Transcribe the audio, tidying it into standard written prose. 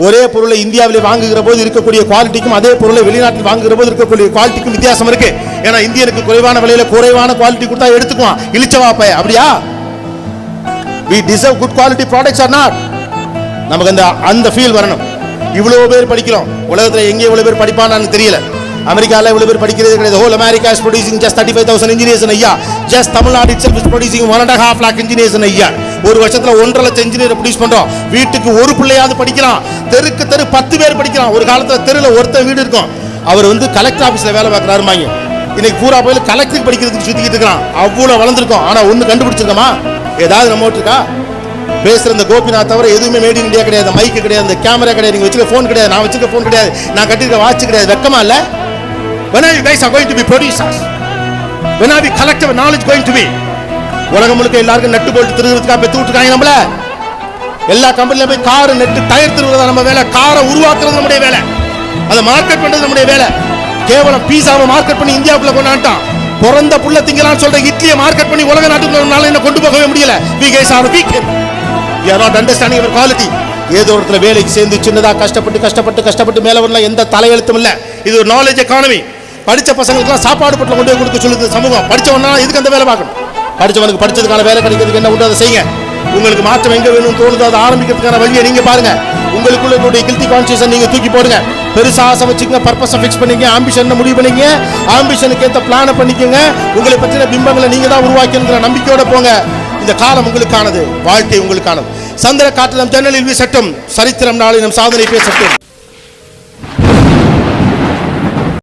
ஒரே பொருளை இந்தியாவில் வாங்குகிற போது இருக்கக்கூடிய குவாலிட்டிக்கும் அதே பொருளை வெளிநாட்டில் வாங்குகிற போது இருக்கக்கூடிய குவாலிட்டிக்கும் வித்தியாசம் இருக்கு. ஏன்னா இந்தியனுக்கு குறைவான விலையில குறைவான குவாலிட்டி கொடுத்தா எடுத்துக்குவான், இழிச்சவாப்ப. அப்படியா? we deserve good quality products or not? நமக்கு அந்த ஃபீல் வரணும். இவ்வளவு பேர் படிக்கிறோம், உலகத்துல எங்கே இவ்வளவு பேர் படிப்பான்னு தெரியல. அமெரிக்கால இவ்வளவு பேர் படிக்கிறது கிடையாது. whole America is producing just 35,000 engineers in a year. just Tamil Nadu itself is producing 1.5 lakh engineers in a year. ஒரு வருஷத்துல 1.5 லட்சம் இன்ஜினியர் ப்ரொடியூஸ் பண்றோம். வீட்டுக்கு ஒரு பிள்ளையாவது படிக்கிறான், தெருக்கு தெரு 10 பேர் படிக்கிறான். ஒரு காலத்துல தெருல ஒருத்தன் வீடு இருக்கும், அவர் கலெக்டர் ஆபீஸ்ல வேலை பார்க்கறாருமாங்க. இன்னைக்கு பூரா போய் கலெக்டருக்கு படிக்கிறதுக்கு சுத்திக்கிட்டு இருக்கான். அவ்வளவு வளர்ந்துருக்கோம். ஆனா ஒண்ணு கண்டுபிடிச்சிருக்கோமா? ஏதாவது நம்ம இருக்கா? பேசுற இந்த கோபிநாத் தவிர எதுவுமே மேட் இன் இந்தியா கிடையாது. மைக்கு கிடையாது, இந்த கேமரா கிடையாது, நீங்க வச்சுக்க போன் கிடையாது, நான் வச்சுக்க போன் கிடையாது, நான் கட்டிருக்க வாட்ச் கிடையாது. வெக்கமா இல்ல? when are you guys are going to be producers? when are we collective knowledge going to be? உலகம் முழுக்க எல்லாருக்கும் நெட் போல்ட் திருகிறதுக்காக பெத்து விட்டுருக்காங்க. நம்மள எல்லா கம்பெனில போய் கார் நெட் டயர் திருவுறது நம்ம வேலை, காரை உருவாக்குறது நம்முடைய வேலை, அதை மார்க்கெட் பண்றது நம்முடைய வேலை. கேவலம் பீஸாவை மார்க்கெட் பண்ணி இந்தியாவுக்குள்ள கொண்டாண்டான். பிறந்த புள்ள திங்கலான்னு சொல்ற இட்லியை மார்க்கெட் பண்ணி உலக நாட்டுக்குள்ள என்ன கொண்டு போகவே முடியல. we guys are weak. we are not understanding our quality. ஏதோ ஒருத்தர வேலைக்கு சேர்ந்து சின்னதா கஷ்டப்பட்டு மேல வரல, எந்த தலையெழுத்தும் இல்ல. இது ஒரு நாலேஜ் எக்கானமி. படிச்ச பசங்களுக்குலாம் சாப்பாடு பட்டில கொண்டு போய் கொடுக்க சொல்லுது சமூகம். படிச்சவனா இதுக்கு அந்த வேலை பார்க்கணும். படிச்சவனுக்கு படிச்சதுக்கான வேலை கிடைக்கிறதுக்கு என்ன உண்டு அதை செய்யுங்க. உங்களுக்கு மாற்றம் எங்க வேணும்னு தோணுதோ அதை ஆரம்பிக்கிறதுக்கான வழியை நீங்க பாருங்க. உங்களுக்குள்ள இருக்கக்கூடிய கில்ட்டி கான்ஷியஸை நீங்க தூக்கி போடுங்க. பெருசா ஆசை வச்சுங்க, பர்பஸை ஃபிக்ஸ் பண்ணிங்க, ஆம்பிஷன் முடிவு பண்ணிங்க, ஆம்பிஷனுக்கு ஏற்ற பிளானை பண்ணிக்கோங்க. உங்களை பற்றின பிம்பங்களை நீங்க தான் உருவாக்கிங்கிற நம்பிக்கையோட போங்க. இந்த காலம் உங்களுக்கானது, வாழ்க்கை உங்களுக்கானது. சந்திர காட்டிலும் ஜன்னலில் வீசட்டும், சரித்திரம் நாளை நம் சாதனை பேசட்டும்.